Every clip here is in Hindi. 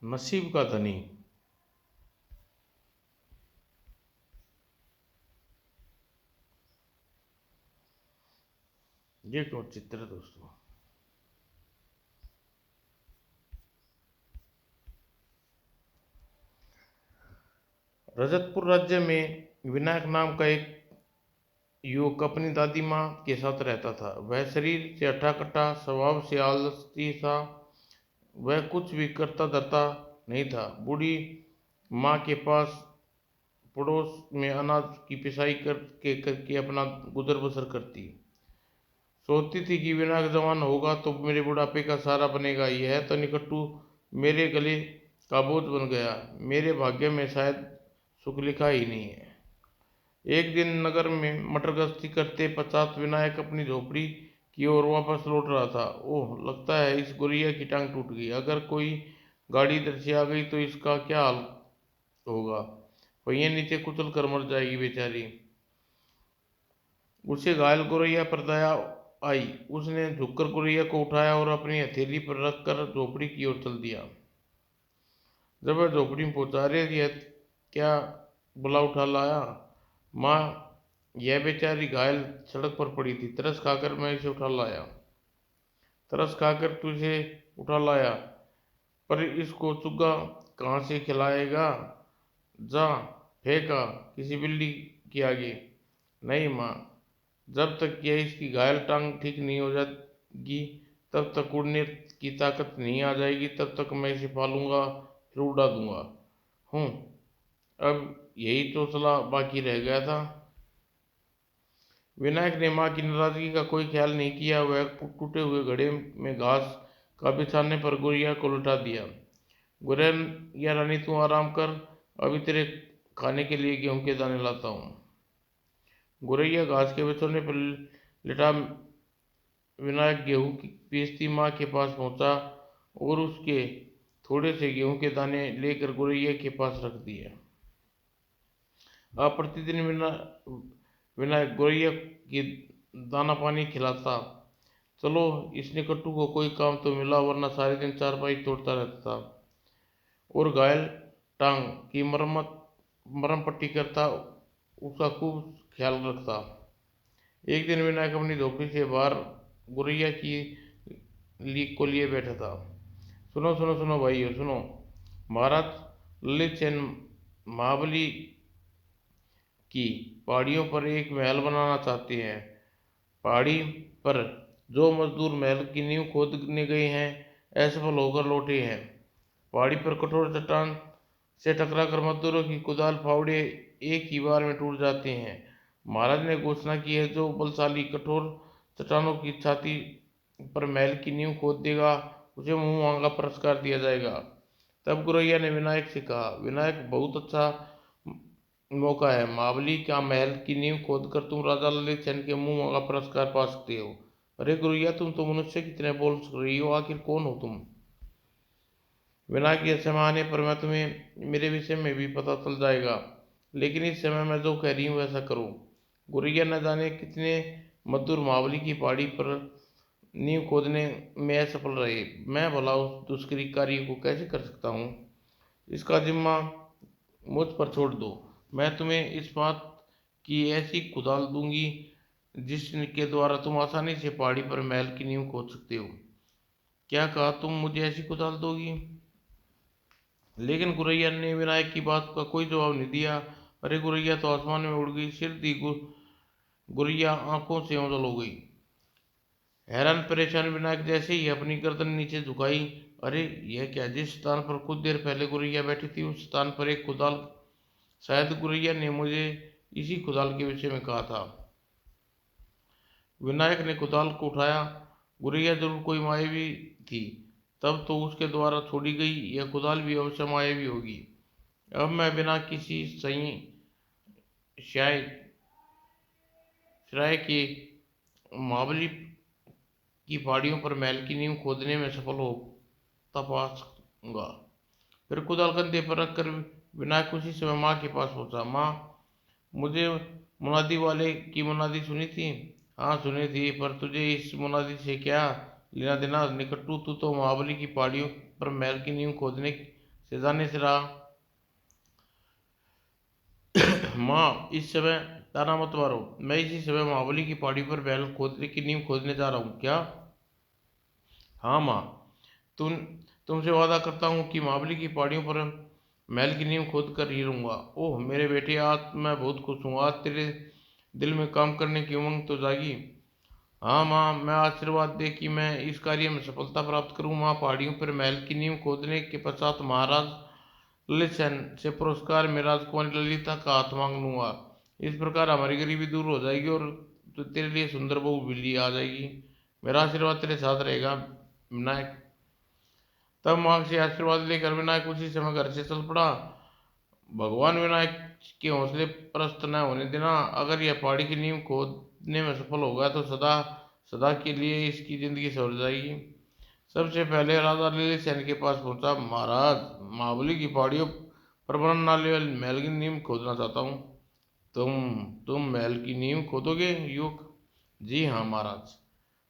नसीब का धनी। ये कौन चित्र है दोस्तों? रजतपुर राज्य में विनायक नाम का एक युवक अपनी दादी माँ के साथ रहता था। वह शरीर से अट्ठा कट्टा, स्वभाव से आलसी था। वह कुछ भी करता धरता नहीं था। बूढ़ी माँ के पास पड़ोस में अनाज की पिसाई करके अपना गुजर बसर करती। सोचती थी कि विनायक जवान होगा तो मेरे बुढ़ापे का सहारा बनेगा। यह तो निकट्टू मेरे गले का बोझ बन गया। मेरे भाग्य में शायद सुख लिखा ही नहीं है। एक दिन नगर में मटर गश्ती करते पश्चात विनायक अपनी झोपड़ी की ओर वापस लौट रहा था। ओह, लगता है इस गुड़िया की टांग टूट गई। अगर कोई गाड़ी इधर से आ गई तो इसका क्या हाल होगा। पहिए नीचे कुचल कर मर जाएगी बेचारी। उसे घायल गुरैया पर दया आई। उसने झुककर गुरैया को उठाया और अपनी हथेली पर रखकर झोपड़ी की ओर चल दिया। जब वह झोपड़ी में पहुंचा, अरे यह क्या बुला उठा लाया। माँ, यह बेचारी घायल सड़क पर पड़ी थी। तरस खाकर मैं इसे उठा लाया। तरस खाकर तू इसे उठा लाया, पर इसको चुग्गा कहाँ से खिलाएगा। जा फेंका किसी बिल्ली के आगे। नहीं माँ, जब तक यह इसकी घायल टांग ठीक नहीं हो जाएगी, तब तक उड़ने की ताकत नहीं आ जाएगी, तब तक मैं इसे पालूंगा फिर उड़ा दूंगा। हूँ, अब यही चौसला बाकी रह गया था। विनायक ने माँ की नाराजगी का कोई ख्याल नहीं किया। वह टूटे हुए घड़े में घास का बिछाने पर गुड़िया को लौटा दिया। गुड़िया रानी, तू आराम कर, अभी तेरे खाने के लिए गेहूं के दाने लाता हूँ। गुरैया घास के बिछौने पर लेटा विनायक गेहूं की पीसती माँ के पास पहुंचा और उसके थोड़े से गेहूं के दाने लेकर गुरैया के पास रख दिए। अब प्रतिदिन विनायक गुरैया की दाना पानी खिलाता। चलो, इस निकट्टू को कोई काम तो मिला, वरना सारे दिन चारपाई तोड़ता रहता था और घायल टांग की मरम पट्टी करता, उसका खूब ख्याल रखता। एक दिन विनायक अपनी झोपड़ी से बाहर गुरैया की लीक को लिए बैठा था। सुनो सुनो सुनो भाइयों, सुनो। महाराज ललित सेन महाबली की पहाड़ियों पर एक महल बनाना चाहते हैं। पहाड़ी पर जो मजदूर महल की नींव खोदने गए हैं, असफल होकर लौटे हैं। पहाड़ी पर कठोर चट्टान से टकराकर मजदूरों की कुदाल फावड़े एक ही बार में टूट जाते हैं। महाराज ने घोषणा की है, जो बलशाली कठोर चट्टानों की छाती पर महल की नींव खोद देगा, उसे मुंह मांगा पुरस्कार दिया जाएगा। तब गुरैया ने विनायक से कहा, विनायक, बहुत अच्छा मौका है। महाबली का महल की नींव खोदकर तुम राजा ललित सेन के मुंह मांगा पुरस्कार पा सकते हो। अरे गुरैया, तुम तो मनुष्य कितने बोल रही हो, आखिर कौन हो तुम। विनायक के समय आने पर मैं तुम्हें मेरे विषय में भी पता चल जाएगा, लेकिन इस समय मैं जो कह रही हूँ वैसा करो। गुरैया न जाने कितने मजदूर महाबली की पहाड़ी पर नींव खोदने में असफल रहे। मैं भला उस दुष्करी कार्य को कैसे कर सकता हूँ। इसका जिम्मा मुझ पर छोड़ दो। मैं तुम्हें इस बात की ऐसी कुदाल दूंगी जिसके द्वारा तुम आसानी से पहाड़ी पर महल की नींव खोद सकते हो। क्या कहा, तुम मुझे ऐसी कुदाल दोगी। लेकिन गुरैया ने विनायक की बात का कोई जवाब नहीं दिया। अरे गुरैया तो आसमान में उड़ गई। सिर दी गुरैया आंखों से ओझल हो गई। हैरान परेशान विनायक जैसे ही अपनी गर्दन नीचे झुकाई, अरे यह क्या। जिस स्थान पर कुछ देर पहले गुरैया बैठी थी, उस स्थान पर एक कुदाल। शायद गुरैया ने मुझे इसी कुदाल के विषय में कहा था। विनायक ने कुदाल को उठाया। गुरैया जरूर कोई मायावी थी, तब तो उसके द्वारा छोड़ी गई यह कुदाल भी अवश्य मायावी होगी। अब मैं बिना किसी शाय श्राय के महाबली की पहाड़ियों पर महल की नींव खोदने में सफल होता पाऊंगा। फिर कुदाल कंधे पर रखकर विनायक उसी समय माँ के पास पहुंचा। माँ, मुझे मुनादी वाले की मुनादी सुनी थी। हाँ सुनी थी, पर तुझे इस मुनादी से क्या लेना देना। निकट्टू, तू तो महाबली की पहाड़ियों पर महल की नींव खोदने से जाने से रहा। माँ, इस समय ताना मत मारो, मैं इसी समय महाबली की पहाड़ी पर महल खोदने की नींव खोदने जा रहा हूँ। क्या? हाँ माँ, तुम तुमसे वादा करता हूँ कि महाबली की पहाड़ियों पर महल की नींव खोद कर ही रहूंगा। ओह मेरे बेटे, आज मैं बहुत खुश हूँ। आज तेरे दिल में काम करने की उमंग तो जागी। हाँ माँ, मैं आशीर्वाद दे कि मैं इस कार्य में सफलता प्राप्त करूँ। माँ, पहाड़ियों पर महल की नींव खोदने के पश्चात महाराज ललित सेन से पुरस्कार में राजकुमारी ललिता का हाथ मांग लूंगा। इस प्रकार हमारी गरीबी दूर हो जाएगी और तो तेरे लिए सुंदर बहू भी आ जाएगी। मेरा आशीर्वाद तेरे साथ रहेगा विनायक। तब माँ से आशीर्वाद लेकर विनायक उसी समय घर से चल पड़ा। भगवान, विनायक के हौसले पस्त न होने देना। अगर यह पहाड़ी की नींव खोदने में सफल होगा तो सदा सदा के लिए इसकी जिंदगी सवर जाएगी। सबसे पहले राजा ललित सेन के पास पहुंचा। महाराज, महाबली की पहाड़ियों पर बनने वाले महल की नींव खोदना चाहता हूँ। तुम महल की नींव खोदोगे युवक? जी हाँ महाराज।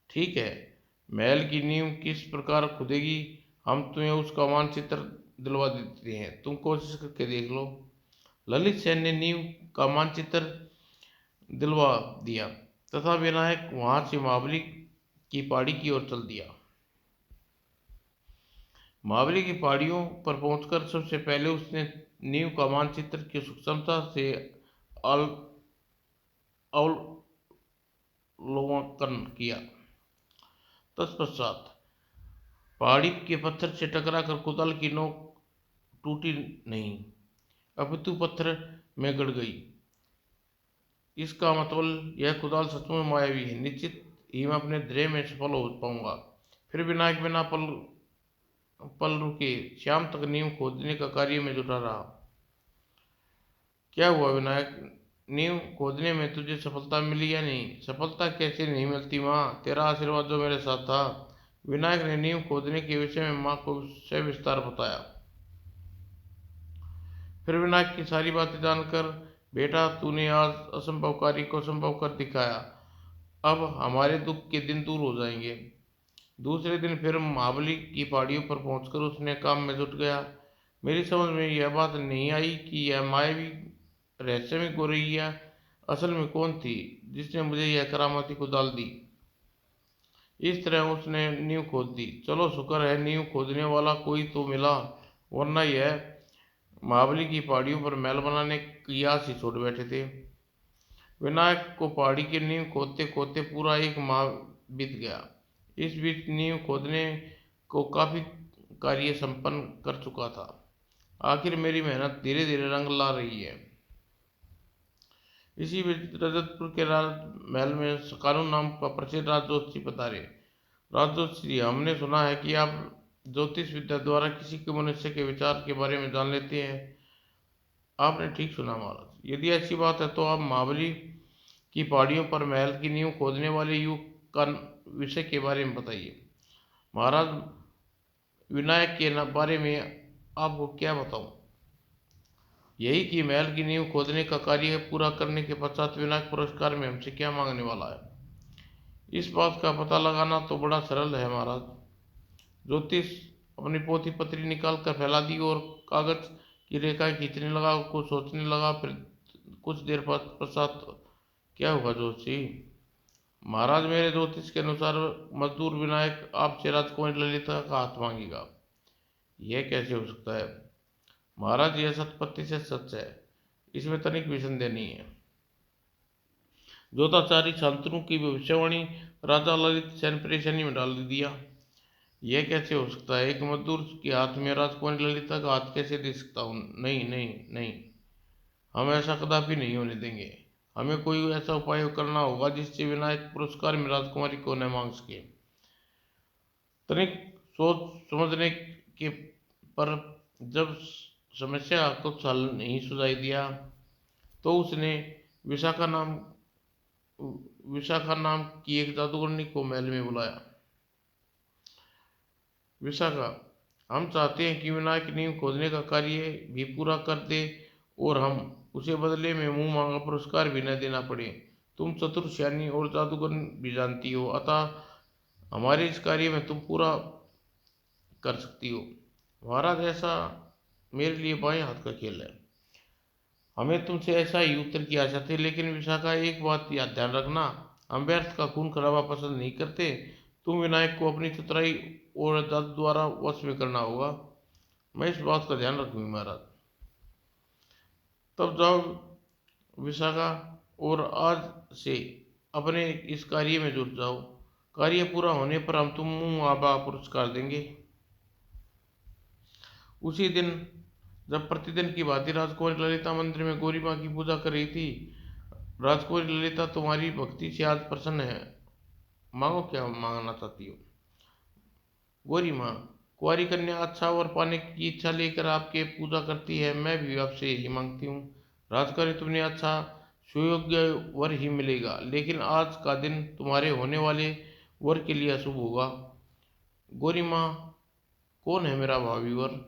ठीक है, महल की नींव किस प्रकार खुदेगी, हम तुम्हें उसका मानचित्र दिलवा देते हैं, तुम कोशिश करके देख लो। ललित सेन ने नींव का मानचित्र दिलवा दिया तथा विनायक वहां से महाबली की पहाड़ी की ओर चल दिया। महाबली की पहाड़ियों पर पहुंचकर सबसे पहले उसने नींव का मानचित्र की सूक्ष्मता से अवलोकन किया। तत्पश्चात पहाड़ी के पत्थर से टकराकर कुदाल की नोक टूटी नहीं, अपितु पत्थर में गड़ गई। इसका मतलब यह कुदाल सचमुच मायावी है। निश्चित ही मैं अपने ध्येय में सफल हो पाऊंगा। फिर विनायक बिना पल पल रुके शाम तक नींव खोदने का कार्य में जुटा रहा। क्या हुआ विनायक, नींव खोदने में तुझे सफलता मिली या नहीं? सफलता कैसे नहीं मिलती माँ, तेरा आशीर्वाद जो मेरे साथ था। विनायक ने नींव खोदने के विषय में माँ को सविस्तार बताया। फिर विनायक की सारी बातें जानकर, बेटा तूने आज असंभव कार्य को संभव कर दिखाया, अब हमारे दुख के दिन दूर हो जाएंगे। दूसरे दिन फिर महाबली की पहाड़ियों पर पहुंचकर उसने काम में जुट गया। मेरी समझ में यह बात नहीं आई कि यह मायावी रहस्यमय गौरैया असल में कौन थी जिसने मुझे यह करामाती कुदाल दी। इस तरह उसने नींव खोद दी। चलो शुक्र है नींव खोदने वाला कोई तो मिला, वरना यह महाबली की पहाड़ियों पर महल बनाने की आस ही छोड़ बैठे थे। विनायक को पहाड़ी की नींव खोदते खोदते पूरा एक माह बीत गया। इस बीच नींव खोदने को काफी कार्य संपन्न कर चुका था। आखिर मेरी मेहनत धीरे धीरे रंग ला रही है। इसी बीच रजतपुर के राजमहल में कानून नाम का प्रसिद्ध राजज्योतिषी पधारे। राजज्योतिषी, हमने सुना है कि आप ज्योतिष विद्या द्वारा किसी के मनुष्य के विचार के बारे में जान लेते हैं। आपने ठीक सुना महाराज। यदि ऐसी बात है तो आप महाबली की पहाड़ियों पर महल की नींव खोदने वाले युग का विषय के बारे में बताइए। महाराज, विनायक के बारे में आपको क्या बताऊं? यही कि महल की नींव खोदने का कार्य पूरा करने के पश्चात विनायक पुरस्कार में हमसे क्या मांगने वाला है। इस बात का पता लगाना तो बड़ा सरल है महाराज। ज्योतिष अपनी पोथी पत्री निकाल कर फैला दी और कागज की रेखाएं खींचने लगा, कुछ सोचने लगा। फिर कुछ देर पश्चात, क्या हुआ जोशी? महाराज, मेरे ज्योतिष के अनुसार मजदूर विनायक आपसे राजकुमारी ललिता का हाथ मांगेगा। यह कैसे हो सकता है? महाराज, यह शत प्रतिशत सच है, इसमें तनिक भी संदेह नहीं है। जोताचारी शांतनु की भविष्यवाणी राजा ललित सेन परेशानी में डाल दिया। यह कैसे हो सकता है? एक मजदूर के हाथ में राजकुमारी ललिता का हाथ कैसे दे सकता हूँ? नहीं नहीं नहीं, हम ऐसा कदापि नहीं होने देंगे। हमें कोई ऐसा उपाय करना होगा जिससे विनायक पुरस्कार में राजकुमारी को न मांग सके। तनिक सोच समझने के पर जब समस्या कुछ हल नहीं सुझाई दिया तो उसने विशाखा नाम विशाखा नाम की एक जादूगरनी को महल में बुलाया। विशाखा, हम चाहते हैं कि विनायक नींव खोदने का कार्य भी पूरा कर दे और हम उसे बदले में मुंह मांगा पुरस्कार भी न देना पड़े। तुम चतुर, सियानी और जादूगर भी जानती हो, अतः हमारे इस कार्य में तुम पूरा कर सकती हो। महाराज, ऐसा मेरे लिए बाएं हाथ का खेल है। हमें तुमसे ऐसा ही उत्तर की आशा थी, लेकिन विशाखा एक बात याद ध्यान रखना, हम व्यर्थ का खून खराबा पसंद नहीं करते। तुम विनायक को अपनी चतुराई और जादू द्वारा वश में करना होगा। मैं इस बात का ध्यान रखूंगी महाराज। तब जाओ विशाखा, और आज से अपने इस कार्य में जुट जाओ। कार्य पूरा होने पर हम तुम आबा पुरस्कार देंगे। उसी दिन जब प्रतिदिन की भांति राजकुमारी ललिता मंदिर में गौरी माँ की पूजा कर रही थी, राजकुमारी ललिता, तुम्हारी भक्ति से आज प्रसन्न है, मांगो क्या मांगना चाहती हो। गौरी माँ, कुंवारी कन्या अच्छा वर पाने की इच्छा लेकर आपके पूजा करती है, मैं भी आपसे यही मांगती हूँ। राजकुमारी, तुमने अच्छा सुयोग्य वर ही मिलेगा, लेकिन आज का दिन तुम्हारे होने वाले वर के लिए अशुभ होगा। गौरी माँ, कौन है मेरा भावी वर?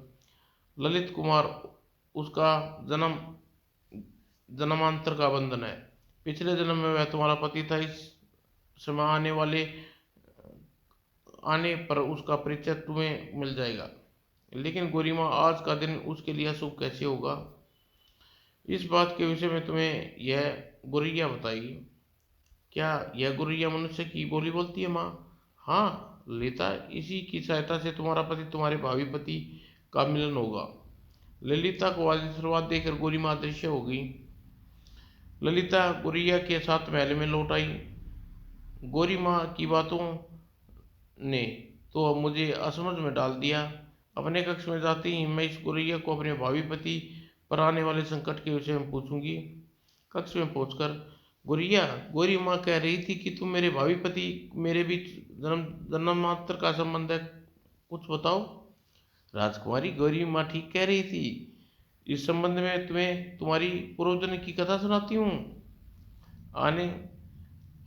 ललित कुमार, उसका जन्म जन्मांतर का बंधन है। पिछले जन्म में वह तुम्हारा पति था, इस समय आने पर उसका परिचय तुम्हें मिल जाएगा। लेकिन गोरीमा, आज का दिन उसके लिए शुभ कैसे होगा? इस बात के विषय में तुम्हें यह गुरैया बताएगी। क्या यह गुरैया मनुष्य की बोली बोलती है माँ? हाँ ललिता, इसी की सहायता से तुम्हारा पति तुम्हारे भावी पति का मिलन होगा। ललिता को आशीर्वाद देकर गोरीमा अदृश्य हो गई। ललिता गुरैया के साथ महल में लौट आई। गोरी माँ की बातों ने तो अब मुझे असमझ में डाल दिया। अपने कक्ष में जाते ही मैं इस गुरैया को अपने भावी पति पर आने वाले संकट के विषय में पूछूंगी। कक्ष में पहुंचकर, गुरैया, गोरी माँ कह रही थी कि तुम मेरे भावी पति मेरे बीच जन्मांतर का संबंध है, कुछ बताओ। राजकुमारी, गौरी माँ ठीक कह रही थी। इस संबंध में तुम्हें तुम्हारी पूर्वजन्म की कथा सुनाती हूँ। आने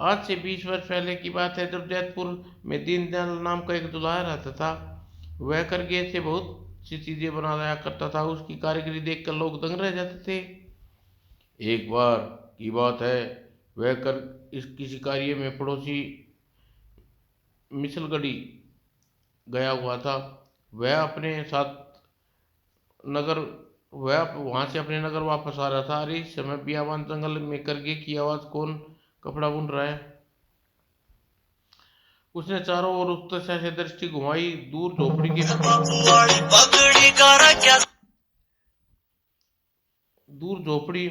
आज से 20 वर्ष पहले की बात है, जब जैतपुर में दीनदयाल नाम का एक दुल्हा रहता था। वह करगे से बहुत सी चीजें बनाया करता था, उसकी कारीगरी देखकर लोग दंग रह जाते थे। एक बार की बात है, वह कर इस किसी कार्य में पड़ोसी मिसलगढ़ी गया हुआ था। वह अपने साथ नगर वह वहां से अपने नगर वापस आ रहा था। अरे इस समय बियाबान जंगल में करगे की आवाज, कौन कपड़ा बुन रहा है? उसने चारों ओर उत्तर से दृष्टि घुमाई। दूर झोपड़ी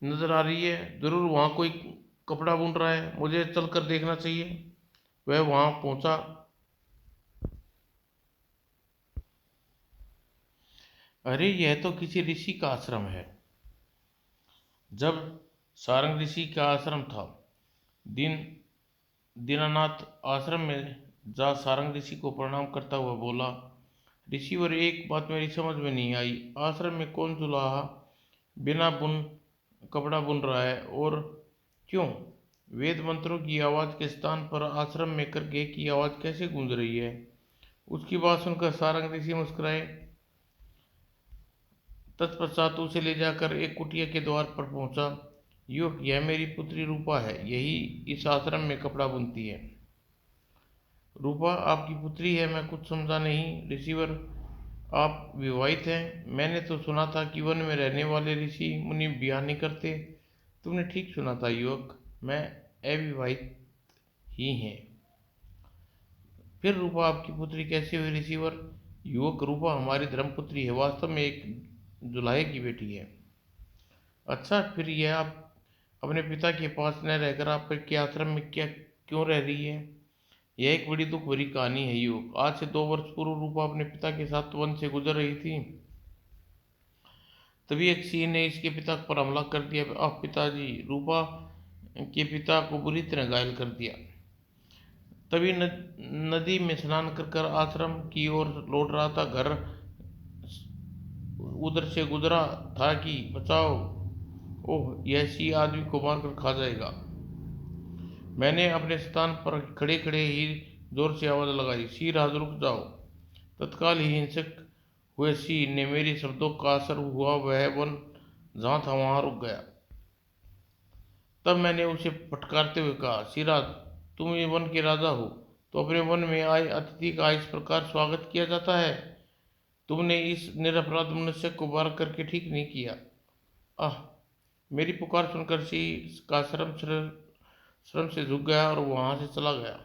नजर आ रही है, जरूर वहां कोई कपड़ा बुन रहा है, मुझे चलकर देखना चाहिए। वह वहां पहुंचा। अरे यह तो किसी ऋषि का आश्रम है। जब सारंग ऋषि का आश्रम था, दिन दीनानाथ आश्रम में जा सारंग ऋषि को प्रणाम करता हुआ बोला, ऋषिवर, एक बात मेरी समझ में नहीं आई। आश्रम में कौन दुल्हा बिना कपड़ा बुन रहा है, और क्यों? वेद मंत्रों की आवाज के स्थान पर आश्रम में करगे की आवाज कैसे गूंज रही है? उसकी बात सुनकर सारंग ऋषि मुस्कुराए। तत्पश्चात उसे ले जाकर एक कुटिया के द्वार पर पहुंचा। युवक, यह मेरी पुत्री रूपा है, यही इस आश्रम में कपड़ा बुनती है। रूपा आपकी पुत्री है? मैं कुछ समझा नहीं। ऋषिवर, आप विवाहित हैं? मैंने तो सुना था कि वन में रहने वाले ऋषि मुनि ब्याह नहीं करते। तुमने ठीक सुना था युवक, मैं अविवाहित ही हैं। फिर रूपा आपकी पुत्री कैसे हुई ऋषिवर? युवक, रूपा हमारी धर्मपुत्री है, वास्तव में एक दुल्हे की बेटी है। अच्छा, फिर यह आप अपने पिता के पास न रहकर आप के आश्रम में क्या क्यों रह रही है? यह एक बड़ी दुख भरी कहानी है युवक। आज से 2 वर्ष पूर्व रूपा अपने पिता के साथ वन से गुजर रही थी। तभी एक सिंह ने इसके पिता पर हमला कर दिया। अब पिताजी रूपा के पिता को बुरी तरह घायल कर दिया। तभी नदी में स्नान कर आश्रम की ओर लौट रहा था। घर उधर से गुजरा था कि बचाओ, ओह यह सी आदमी को मारकर खा जाएगा। मैंने अपने स्थान पर खड़े खड़े ही जोर से आवाज लगाई, सी राज रुक जाओ। तत्काल ही हिंसक हुए सी ने मेरे शब्दों का असर हुआ, वह वन जहां था वहां रुक गया। तब मैंने उसे फटकारते हुए कहा, सिराज, तुम ये वन के राजा हो, तो अपने वन में आए अतिथि का इस प्रकार स्वागत किया जाता है? तुमने इस निरपराध मनुष्य को बार करके ठीक नहीं किया। आह! मेरी पुकार सुनकर सिंह का शर्म से झुक गया और वहां से चला गया।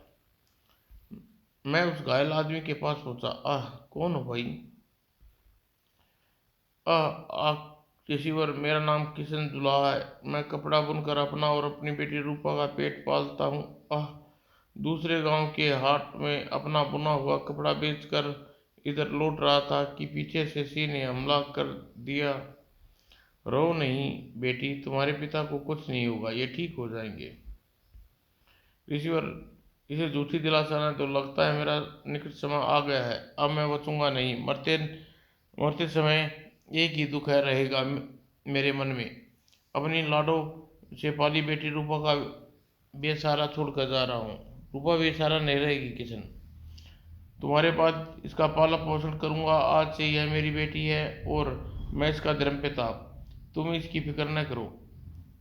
मैं उस घायल आदमी के पास पहुंचा। आह! कौन हो भाई? आह! ऋषिवर, मेरा नाम किशन जुलाहा है। मैं कपड़ा बुनकर अपना और अपनी बेटी रूपा का पेट पालता हूँ। आह! दूसरे गांव के हाट में अपना बुना हुआ कपड़ा बेचकर इधर लौट रहा था कि पीछे से सिंह ने हमला कर दिया। रो नहीं बेटी, तुम्हारे पिता को कुछ नहीं होगा, ये ठीक हो जाएंगे। ऋषिवर, इसे झूठी दिलासा न तो, लगता है मेरा निकट समय आ गया है। अब मैं बचूंगा नहीं। मरते मरते समय एक ही दुख है रहेगा मेरे मन में। अपनी लाडो से पाली बेटी रूपा का बेसहारा छोड़कर जा रहा हूँ। रूपा बेसहारा नहीं रहेगी किशन। तुम्हारे बाद इसका पालन पोषण करूंगा। आज से यह मेरी बेटी है और मैं इसका धर्मपिता। तुम इसकी फिक्र न करो।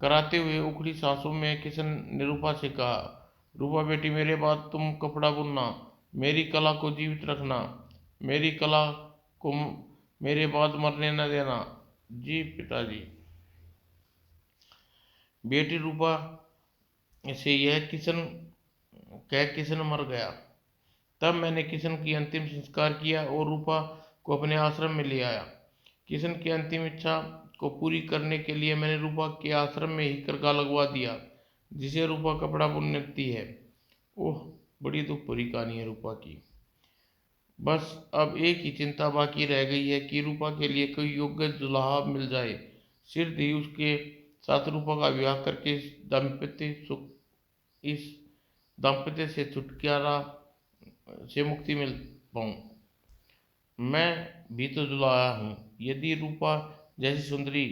कराते हुए उखड़ी सांसों में किशन ने रूपा से कहा, रूपा बेटी, मेरे बाद तुम कपड़ा बुनना, मेरी कला को जीवित रखना, मेरी कला को मेरे बाद मरने न देना। जी पिताजी। बेटी रूपा से यह किशन मर गया। तब मैंने किशन की अंतिम संस्कार किया और रूपा को अपने आश्रम में ले आया। किशन की अंतिम इच्छा को पूरी करने के लिए मैंने रूपा के आश्रम में ही करगा लगवा दिया, जिसे रूपा कपड़ा बुनती है। ओह! बड़ी दुख भरी कहानी है रूपा की। बस अब एक ही चिंता बाकी रह गई है कि रूपा के लिए कोई योग्य दुल्हा मिल जाए। शीघ्र ही उसके साथ रूपा का विवाह करके इस दाम्पत्य से छुटकारा से मुक्ति मिल पाऊँ। मैं भी तो दुल्हा हूँ। यदि रूपा जैसी सुंदरी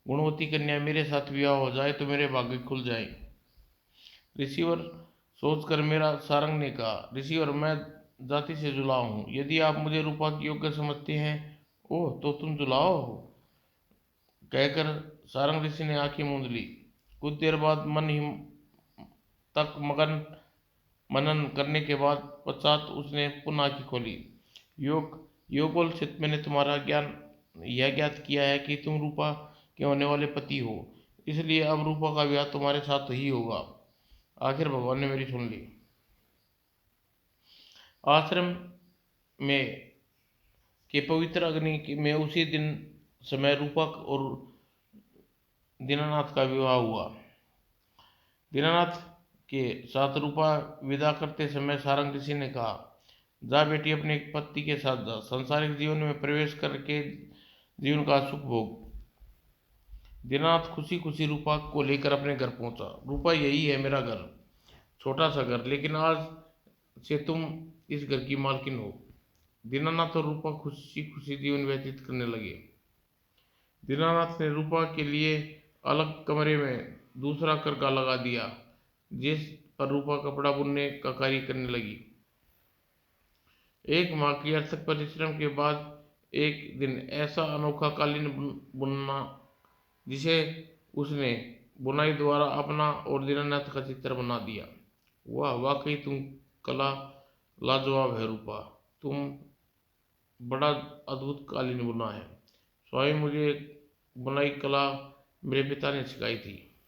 गुणवती कन्या मेरे साथ विवाह हो जाए तो मेरे भाग्य खुल जाए। रिसीवर सोचकर मेरा सारंग ने कहा, ऋषिवर, मैं जाति से जुड़ा हूँ। यदि आप मुझे रूपा की योग्य समझते हैं, ओह, तो तुम जुलाओ हो। कहकर सारंग ऋषि ने आंखें मूंद ली। कुछ देर बाद मन ही तक मनन करने के बाद पश्चात उसने पुनः आंखें खोली। योगबल से मैंने तुम्हारा यह ज्ञात किया है कि तुम रूपा के होने वाले पति हो, इसलिए अब रूपा का विवाह तुम्हारे साथ ही होगा। आखिर भगवान ने मेरी सुन ली। आश्रम में के पवित्र अग्नि में उसी दिन समय रूपा और दीनानाथ का विवाह हुआ। दीनानाथ के साथ रूपा विदा करते समय सारंग ऋषि ने कहा, जा बेटी, अपने पति के साथ जा, सांसारिक जीवन में प्रवेश करके जीवन का सुख भोग। दीनानाथ खुशी खुशी रूपा को लेकर अपने घर पहुंचा। रूपा, यही है मेरा घर, छोटा सा घर, लेकिन आज से तुम इस घर की मालकिन हो। दीनानाथ और रूपा खुशी खुशी जीवन व्यतीत करने लगे। दीनानाथ ने रूपा के लिए अलग कमरे में दूसरा करका लगा दिया, जिस पर रूपा कपड़ा बुनने का कार्य करने लगी। एक माह की अथक परिश्रम के बाद एक दिन ऐसा अनोखा कालीन बुनना जिसे उसने बुनाई द्वारा अपना और दीनानाथ का चित्र बना दिया। वाह, वाकई तुम कला लाजवाब है रूपा। तुम बड़ा अद्भुत कालीन बुना है। स्वामी, मुझे बुनाई कला मेरे पिता ने सिखाई थी।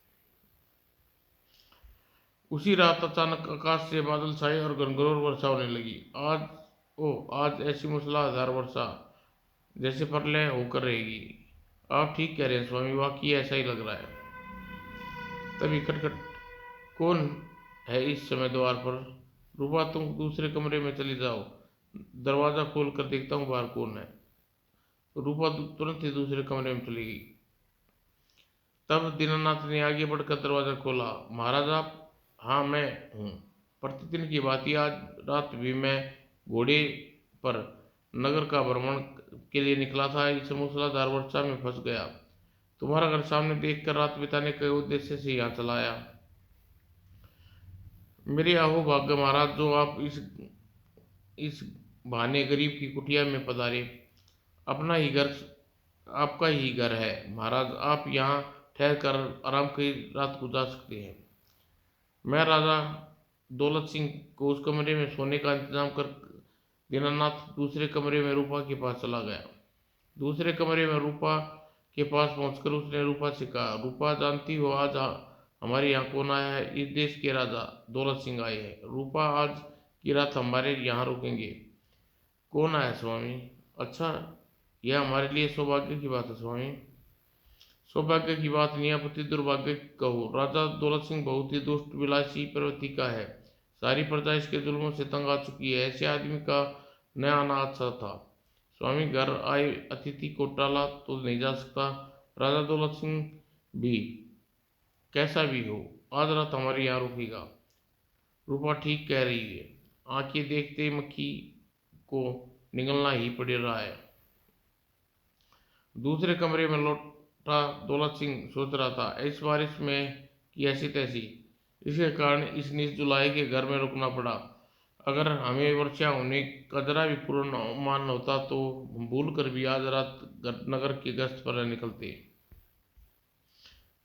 उसी रात अचानक आकाश से बादल छाए और घनघोर वर्षा होने लगी। आज ऐसी मूसलाधार वर्षा जैसे प्रलय होकर रहेगी। आप ठीक कह रहे हैं स्वामी, वाकई ऐसा ही लग रहा है। तभी खटखट। कौन है इस समय द्वार पर? रूपा, तुम दूसरे कमरे में चली जाओ, दरवाजा खोल कर देखता हूँ बाहर कौन है। रूपा तुरंत ही दूसरे कमरे में चली गई। तब दीनानाथ ने आगे बढ़कर दरवाजा खोला। महाराज आप? हाँ, मैं हूँ। प्रतिदिन की बात ही आज रात भी मैं घोड़े पर नगर का भ्रमण के लिए निकला था। इस मूसलाधार वर्षा में फंस गया। तुम्हारा घर सामने देखकर रात बिताने के उद्देश्य से यहाँ चला आया। मेरे अहो भाग्य महाराज, जो आप इस बहाने गरीब की कुटिया में पधारे। अपना ही घर आपका ही घर है महाराज, आप यहाँ ठहर कर आराम की रात गुजार सकते हैं। मैं राजा दौलत सिंह को उस कमरे में सोने का इंतजाम कर दीनानाथ दूसरे कमरे में रूपा के पास चला गया। दूसरे कमरे में रूपा के पास पहुंचकर उसने रूपा से कहा, रूपा जानती हो आज हमारे यहाँ कौन आया है? इस देश के राजा दौलत सिंह आए हैं। रूपा, आज की रात हमारे यहाँ रुकेंगे। कौन आया स्वामी? अच्छा, यह हमारे लिए सौभाग्य की बात है स्वामी। सौभाग्य की बात नहीं, अपति दुर्भाग्य कहो। राजा दौलत सिंह बहुत ही दुष्ट विलासी प्रवृत्ति का है। सारी प्रजा इसके जुल्मों से तंग आ चुकी है। ऐसे आदमी का न आना अच्छा था। स्वामी, घर आए अतिथि को टाला तो नहीं जा सकता। राजा दौलत सिंह भी कैसा भी हो, आज रात हमारे यहाँ रुकेगा। रूपा ठीक कह रही है। आंखें देखते मक्खी को निगलना ही पड़ रहा है। दूसरे कमरे में लौटा दौलत सिंह सोच रहा था, इस बारिश में की ऐसी तैसी, इसके कारण इस नीच जुलाहे के घर में रुकना पड़ा। अगर हमें वर्षा होने का जरा भी पूर्वानुमान होता तो हम भूल कर भी आज रात नगर की गश्त पर निकलते।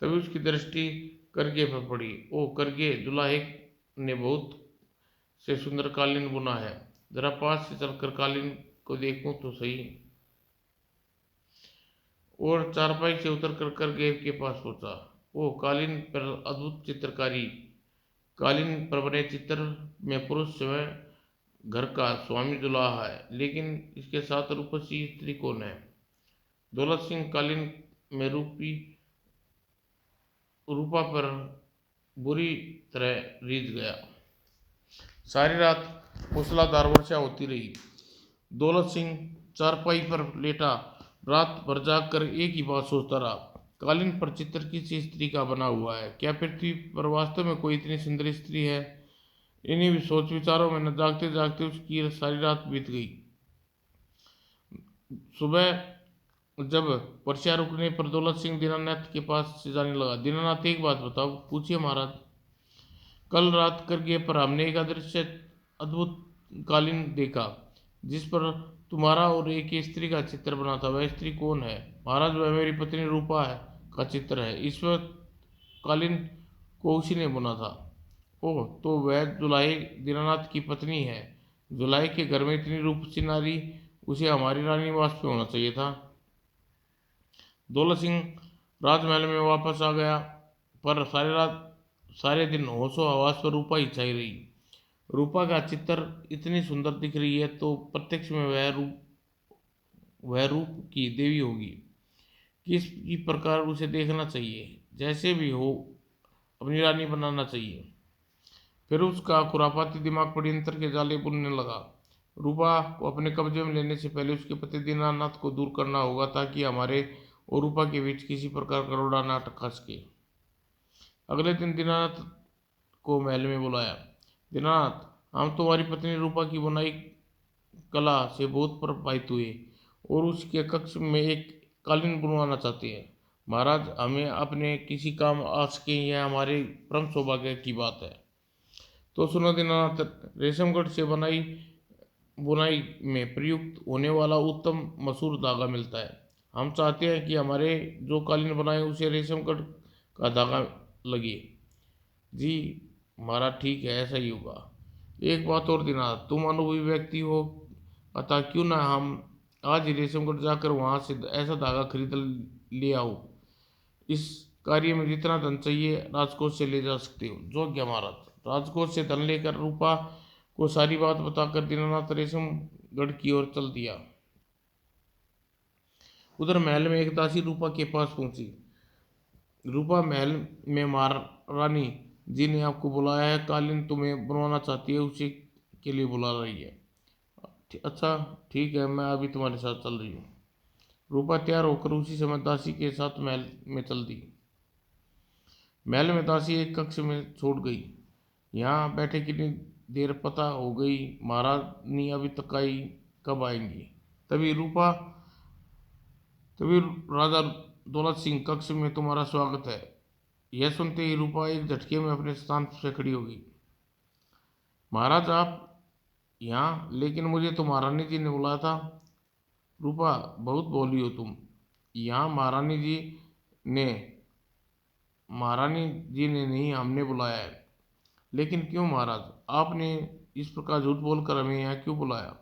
तभी उसकी दृष्टि करगे पर पड़ी। ओ करगे, जुलाहे ने बहुत से सुंदर कालीन बुना है। जरा पास से चलकर कालीन को देखूं तो सही। और चारपाई से उतरकर करगे के पास पहुंचा। ओ कालीन पर अद्भुत चित्रकारी। कालीन पर बने चित्र में पुरुष स्वयं घर का स्वामी दुल्हा है, लेकिन इसके साथ रूपसी स्त्री कौन है? दौलत सिंह कालीन में रूपा पर बुरी तरह रीझ गया। सारी रात मूसलाधार वर्षा होती रही। दौलत सिंह चारपाई पर लेटा रात भर जागकर एक ही बात सोचता रहा, कालीन पर चित्र किसी स्त्री का बना हुआ है। क्या पृथ्वी पर वास्तव में कोई इतनी सुंदर स्त्री है? इन्हीं भी सोच विचारों में न जागते जागते उसकी सारी रात बीत गई। सुबह जब वर्षा रुकने पर दौलत सिंह दीनानाथ के पास से जाने लगा। दीनानाथ, एक बात बताओ। पूछिए महाराज। कल रात करगे पर हमने एक अदृश्य अद्भुत कालीन देखा, जिस पर तुम्हारा और एक स्त्री का चित्र बना था। वह स्त्री कौन है? महाराज, वह मेरी पत्नी रूपा है का चित्र है। इस वक्त कालीन को उसी ने बुना था। ओह, तो वह जुलाहे दीनानाथ की पत्नी है। जुलाहे के घर में इतनी रूपसी नारी, उसे हमारी रानी निवास पे होना चाहिए था। दौलत सिंह राजमहल में वापस आ गया, पर सारे दिन होशो हवास पर रूपा ही छाई रही। रूपा का चित्र इतनी सुंदर दिख रही है तो प्रत्यक्ष में वह रूप की देवी होगी। किस प्रकार उसे देखना चाहिए, जैसे भी हो अपनी रानी बनाना चाहिए। फिर उसका खुरापाती दिमाग पड़ियंत्र के जाले बुनने लगा। रूपा को अपने कब्जे में लेने से पहले उसके पति दीनानाथ को दूर करना होगा, ताकि हमारे और रूपा के बीच किसी प्रकार का रोड़ा ना टकरा सके। अगले दिन दीनानाथ को महल में बुलाया। दीनानाथ, हम तुम्हारी पत्नी रूपा की बुनाई कला से बहुत प्रभावित हुए और उसके कक्ष में एक कालीन बुनवाना चाहते हैं। महाराज, हमें अपने किसी काम आ सके, यह हमारे परम सौभाग्य की बात है। तो सुनो दीनानाथ, रेशमगढ़ से बुनाई में प्रयुक्त होने वाला उत्तम मसूर धागा मिलता है। हम चाहते हैं कि हमारे जो कालीन बनाए उसे रेशमगढ़ का धागा लगे। जी महाराज, ठीक है, ऐसा ही होगा। एक बात और दीनानाथ, तुम अनुभवी व्यक्ति हो, अतः क्यों ना हम आज ही रेशमगढ़ जाकर वहां से ऐसा धागा खरीद ले आओ। इस कार्य में जितना धन चाहिए राजकोष से ले जा सकते हो। जो क्या महाराज। राजकोष से धन लेकर रूपा को सारी बात बताकर दीनानाथ रेशमगढ़ की ओर चल दिया। उधर महल में एक दासी रूपा के पास पहुंची। रूपा, महल में महारानी जी ने आपको बुलाया है। कालीन तुम्हें बनवाना चाहती है, उसी के लिए बुला रही है। अच्छा ठीक है, मैं अभी तुम्हारे साथ चल रही हूँ। रूपा तैयार होकर उसी समय दासी के साथ महल में चल दी। महल में दासी एक कक्ष में छोड़ गई। यहाँ बैठे कितनी देर पता हो गई, महारानी अभी तक आई, कब आएंगी? तभी राजा दौलत सिंह, कक्ष में तुम्हारा स्वागत है। यह सुनते ही रूपा एक झटके में अपने स्थान से खड़ी हो गई। महाराज, आप यहाँ? लेकिन मुझे तो महारानी जी ने बुलाया था। रूपा, बहुत बोली हो तुम। यहाँ ने महारानी जी ने नहीं, हमने बुलाया है। लेकिन क्यों महाराज? आपने इस प्रकार झूठ बोलकर हमें यहाँ क्यों बुलाया?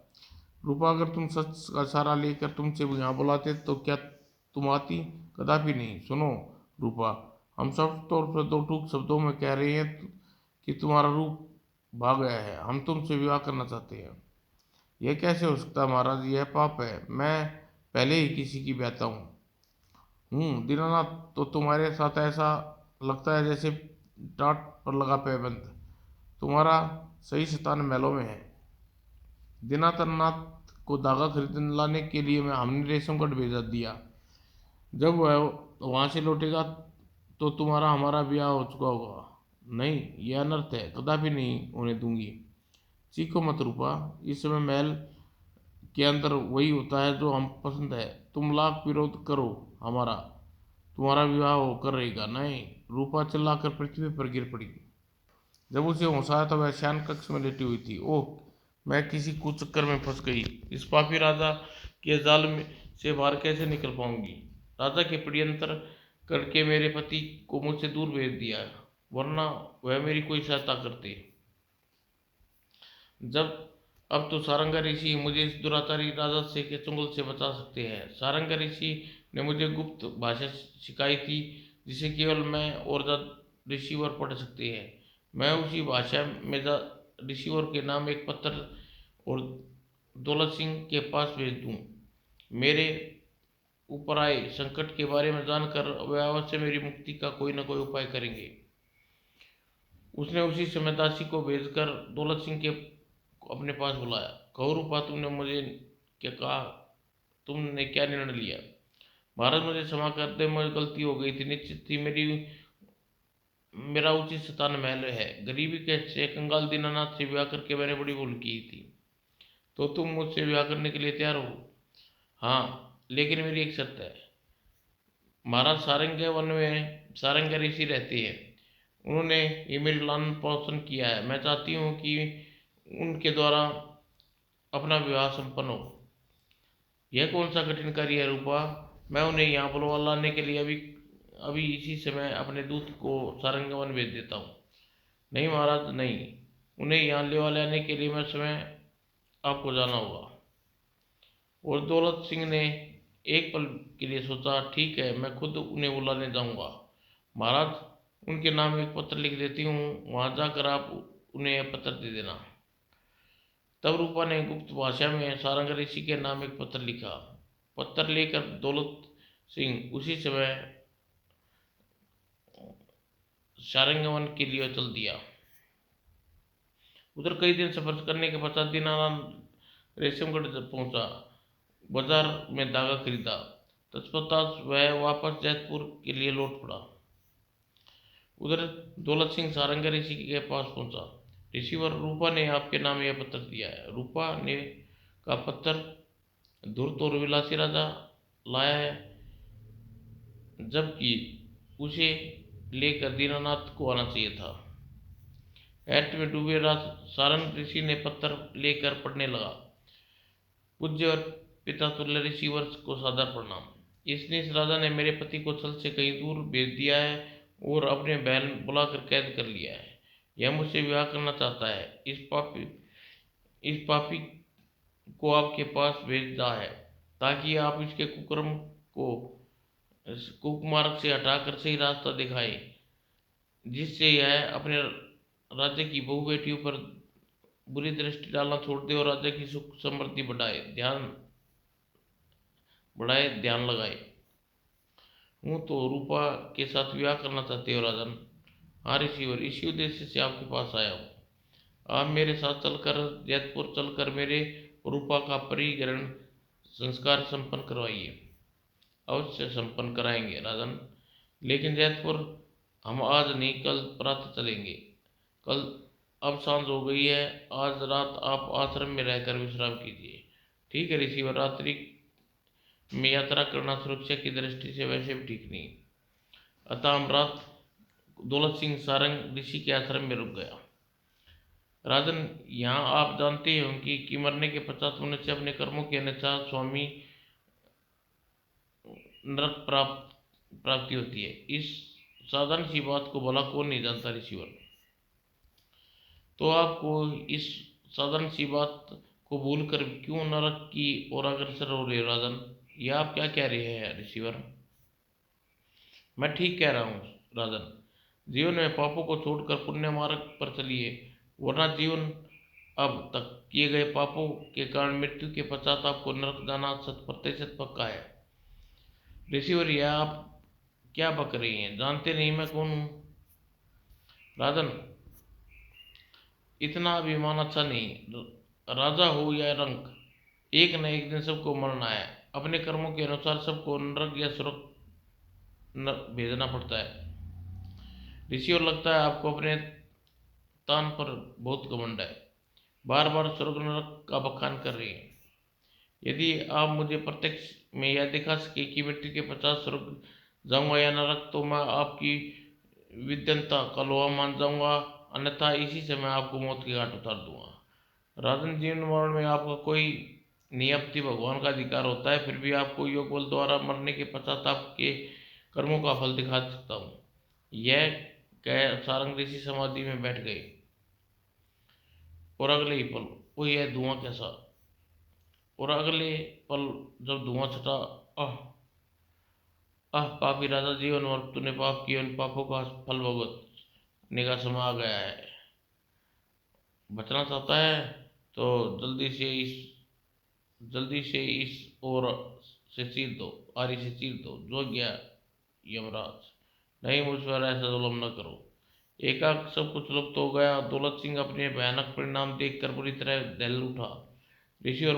रूपा, अगर तुम सच का सहारा लेकर तुमसे यहाँ बुलाते तो क्या तुम आती? कदापि नहीं। सुनो रूपा, हम सब तौर पर दो टूक शब्दों में कह रहे हैं कि तुम्हारा रूप भाग गया है। हम तुमसे विवाह करना चाहते हैं। यह कैसे हो सकता है महाराज? यह पाप है। मैं पहले ही किसी की ब्याता दीनानाथ। तो तुम्हारे साथ ऐसा लगता है जैसे टाट पर लगा पैबंद। तुम्हारा सही शैतान महलों में है। दीनानाथ को धागा खरीद लाने के लिए हमने रेशमगढ़ भेजा दिया। जब वह वहां से लौटेगा तो तुम्हारा हमारा ब्याह हो चुका होगा। नहीं, यह अनर्थ है। कदापि नहीं होने दूंगी। चीखो मत रूपा। इस समय महल के अंदर वही होता है जो हम पसंद है। तुम लाख विरोध करो, हमारा तुम्हारा विवाह होकर रहेगा। नहीं। रूपा चिल्लाकर पृथ्वी पर गिर पड़ी। जब उसे होश आया तो वह शयन कक्ष में लेटी हुई थी। ओह, मैं किसी कुचक्कर में फंस गई। इस पापी राजा के जाल में से बाहर कैसे निकल पाऊंगी? राजा के प्रियंतर करके मेरे पति को मुझसे दूर भेज दिया, वरना वह मेरी कोई सहायता करते। जब अब तो सारंगा ऋषि मुझे इस दुराचारी राजा से के चुंगल से बचा सकते हैं। सारंगा ऋषि ने मुझे गुप्त भाषा सिखाई थी, जिसे केवल मैं और ऋषिवर पढ़ सकते हैं। मैं उसी भाषा में ऋषिवर के नाम एक पत्र और दौलत सिंह के पास भेज दूं। मेरे ऊपर आए संकट के बारे में जानकर वे अवश्य मेरी मुक्ति का कोई न कोई उपाय करेंगे। उसने उसी समय दासी को भेजकर दौलत सिंह के अपने पास बुलाया। कहो रूपा, तुमने मुझे क्या कहा? तुमने क्या निर्णय लिया? महाराज, मुझे क्षमा कर दे, मुझे गलती हो गई थी। निश्चित थी मेरा उचित स्थान महल है। गरीबी के से कंगाल दीनानाथ से विवाह करके मैंने बड़ी भूल की थी। तो तुम मुझसे विवाह करने के लिए तैयार हो? हाँ, लेकिन मेरी एक शर्त है। महाराज, सारंग वन में सारंग ऋषि रहते हैं। उन्होंने ये मेरी लालन पालन किया है। मैं चाहती हूँ कि उनके द्वारा अपना विवाह संपन्न हो। यह कौन सा कठिन कार्य है रूपा? मैं उन्हें यहाँ बुलवा लाने के लिए अभी अभी इसी समय अपने दूत को सारंगवन भेज देता हूँ। नहीं महाराज, नहीं। उन्हें यहाँ लेवा लाने के लिए मैं समय आपको जाना होगा। और दौलत सिंह ने एक पल के लिए सोचा। ठीक है, मैं खुद उन्हें बुलाने जाऊंगा। महाराज, उनके नाम एक पत्र लिख देती हूँ, वहां जाकर आप उन्हें यह पत्र दे देना। तब रूपा ने गुप्त भाषा में सारंग ऋषि के नाम एक पत्र लिखा। पत्र लेकर दौलत सिंह उसी समय सारंगवन के लिए चल दिया। उधर कई दिन सफर करने के पश्चात दीनानाथ रेशमगढ़ पहुंचा। बाजार में धागा खरीदा। तत्पश्चात वह वापस जैतपुर के लिए लौट पड़ा। उधर दौलत सिंह सारंग ऋषि के पास पहुंचा। ऋषिवर, रूपा ने आपके नाम यह पत्र दिया है। रूपा ने का पत्र धूर्त और विलासी राजा लाया है, जबकि उसे लेकर दीनानाथ को आना चाहिए था। ऐट में डूबे सारंग ऋषि ने पत्र लेकर पढ़ने लगा। पूज्य और पिता तुल्य ऋषिवर को सादर प्रणाम। इस नीच राजा ने मेरे पति को छल से कहीं दूर भेज दिया है और अपने बहन बुलाकर कैद कर लिया है। यह मुझसे विवाह करना चाहता है। इस पापी को आपके पास भेजा है ताकि आप इसके कुकर्म को कुमार्ग से हटाकर सही रास्ता दिखाए, जिससे यह अपने राज्य की बहु बेटियों पर बुरी दृष्टि डालना छोड़ दे और राज्य की सुख समृद्धि ध्यान लगाए। हूँ तो रूपा के साथ विवाह करना चाहते हो राजन? हाँ ऋषिवर, इसी उद्देश्य से आपके पास आया हूँ। आप मेरे साथ चलकर जैतपुर चलकर मेरे रूपा का परिग्रहण संस्कार संपन्न करवाइए। अवश्य संपन्न कराएंगे राजन, लेकिन जैतपुर हम आज नहीं कल प्रातः चलेंगे। कल अब सांझ हो गई है। आज रात आप आश्रम में रहकर विश्राम कीजिए। ठीक है ऋषिवर, रात्रि में यात्रा करना सुरक्षा की दृष्टि से वैसे भी ठीक नहीं। अतः हम रात दौलत सिंह सारंग ऋषि के आश्रम में रुक गया। राजन, यहाँ आप जानते हो कि मरने के पश्चात मनुष्य अपने कर्मों के अनुसार स्वामी नरक प्राप्ति होती है। इस साधारण सी बात को भला कौन नहीं जानता ऋषिवर? तो आपको इस साधारण सी बात को भूलकर क्यों नरक की ओर अग्रसर हो रहे हो राजन? यह आप क्या कह रहे हैं रिसीवर? मैं ठीक कह रहा हूँ राजन। जीवन में पापों को छोड़कर पुण्य मार्ग पर चलिए, वरना जीवन अब तक किए गए पापों के कारण मृत्यु के पश्चात आपको नरक जाना 100% पक्का है। रिसीवर, यह आप क्या बक रही हैं? जानते नहीं मैं कौन हूँ? राजन, इतना अभिमान अच्छा नहीं। राजा हो या रंक, एक न एक दिन सबको मरना है। अपने कर्मों के अनुसार सबको नरक या स्वर्ग भेजना पड़ता है। ऋषि, और लगता है आपको अपने तान पर बहुत घमंड है। बार बार स्वर्ग नरक का बखान कर रही हैं। यदि आप मुझे प्रत्यक्ष में यह दिखा सके कि मृत्यु के 50 स्वर्ग जाऊंगा या नरक, तो मैं आपकी विद्वता का लोहा मान जाऊंगा, अन्यथा इसी समय आपको मौत के घाट उतार दूंगा। राजन, जीवन मरण में आपका कोई नियति भगवान का अधिकार होता है, फिर भी आपको योग बल द्वारा मरने के पश्चात आपके कर्मों का फल दिखा सकता हूँ। यह कह सारंग ऋषि समाधि में बैठ गए और अगले ही पल वो यह धुआं कैसा, और अगले पल जब धुआं छटा, आह आह, पापी राजा, जीवन और तूने पाप किए, उन पापों का फल भुगतने का समय आ गया है। बचना चाहता है तो जल्दी से इस ओर से चीर दो, आरी से चीर दो। जो गया यमराज, नहीं, मुझ पर ऐसा जुल्म न करो। एकाक सब कुछ लुप्त हो गया। दौलत सिंह अपने भयानक परिणाम देखकर बुरी तरह दहल उठा। ऋषि, और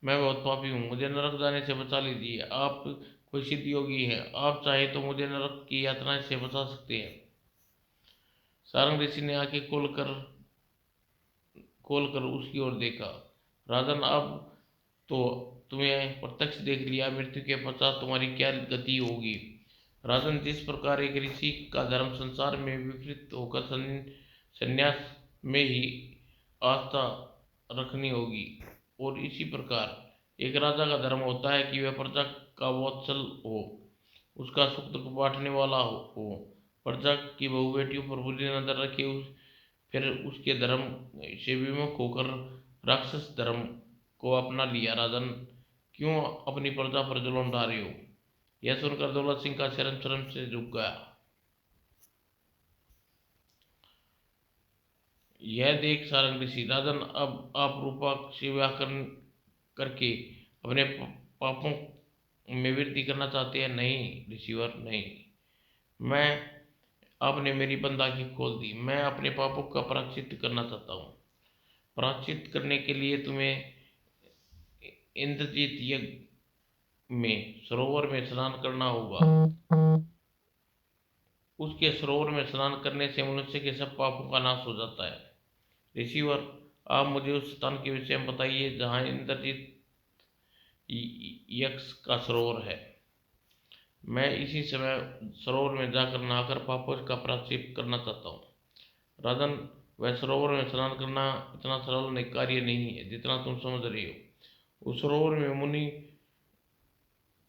मैं बहुत पापी हूँ, मुझे नरक जाने से बचा लीजिए। आप कोई सिद्ध योगी हैं, आप चाहे तो मुझे नरक की यातना से बचा सकते हैं। सारंग ऋषि ने आंखें खोलकर उसकी ओर देखा। राजन, अब तो तुम्हें प्रत्यक्ष देख लिया, मृत्यु के पश्चात तुम्हारी क्या गति होगी? राजन, जिस प्रकार एक ऋषि का धर्म संसार में विपरीत होकर संन्यास में ही आस्था रखनी होगी, और इसी प्रकार एक राजा का धर्म होता है कि वह प्रजा का वत्सल हो, उसका सुख दुख बांटने वाला हो, प्रजा की बहु बेटियों पर बुरी नजर रखे, फिर उसके धर्म से विमुख होकर राक्षस धर्म को अपना लिया। राजन, क्यों अपनी प्रजा पर जुल्म ढा रहे हो? यह सुनकर दौलत सिंह का शर्म शर्म से झुक गया। यह देख सारंग ऋषि, राजन, अब आप रूपा से व्याकरण करके अपने पापों में वृद्धि करना चाहते हैं? नहीं ऋषिवर, नहीं। मैं आपने मेरी बंद आंखें खोल दी। मैं अपने पापों का प्रायश्चित करना चाहता हूँ। प्रायश्चित करने के लिए तुम्हें इंद्रजीत यज्ञ में सरोवर में स्नान करना होगा। उसके सरोवर में स्नान करने से मनुष्य के सब पापों का नाश हो जाता है। ऋषिवर, आप मुझे उस स्थान के विषय में बताइए जहाँ इंद्रजीत यक्ष का सरोवर है। मैं इसी समय सरोवर में जाकर नहाकर पापों का प्रायश्चित करना चाहता हूँ। राजन, वह सरोवर में स्नान करना इतना सरल कार्य नहीं है जितना तुम समझ रही हो। उस सरोवर में मुनि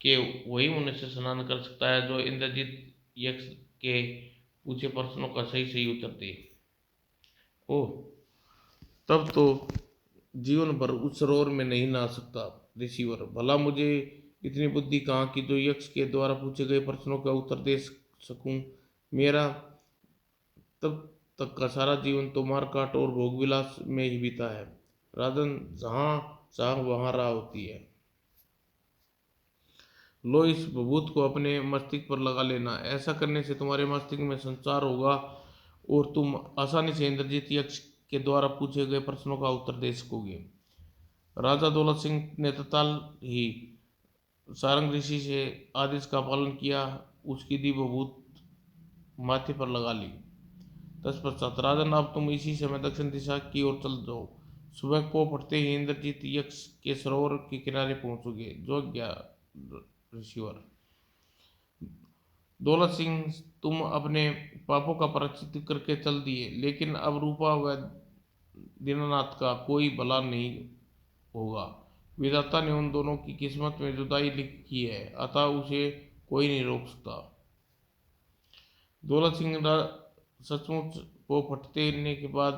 के वही मनुष्य स्नान कर सकता है जो इंद्रजीत यक्ष के पूछे प्रश्नों का सही सही उत्तर दे। ओह, तब तो जीवन भर उस सरोवर में नहीं नहा सकता। ऋषिवर, भला मुझे इतनी बुद्धि कहाँ कि जो यक्ष के द्वारा पूछे गए प्रश्नों का उत्तर दे सकूं? मेरा तब तक का सारा जीवन तो मारकाट और भोग विलास में ही बीता है। राजन, जहाँ चाह वहाँ राह होती है। लो, इस भभूत को अपने मस्तिष्क पर लगा लेना। ऐसा करने से तुम्हारे मस्तिष्क में संचार होगा और तुम आसानी से इंद्रजीत यक्ष के द्वारा पूछे गए प्रश्नों का उत्तर दे सकोगे। राजा दौलत सिंह ने तत्काल ही सारंग ऋषि से आदेश का पालन किया, उसकी दी भभूत माथे पर लगा ली। तत्पश्चात, राजन, अब तुम इसी समय दक्षिण दिशा की ओर चल जाओ। सुबह को फटते ही इंद्रजीत यक्ष के सरोवर के किनारे पहुंचोगे। जो गया ऋषिवर। दौलत सिंह, तुम अपने पापों का प्रायश्चित करके चल दिए, लेकिन अब रूपा व दीनानाथ का कोई भला नहीं होगा। विधाता ने उन दोनों की किस्मत में जुदाई लिखी है, अतः उसे कोई नहीं रोक सकता। दौलत सिंह सचमुच को फटने के बाद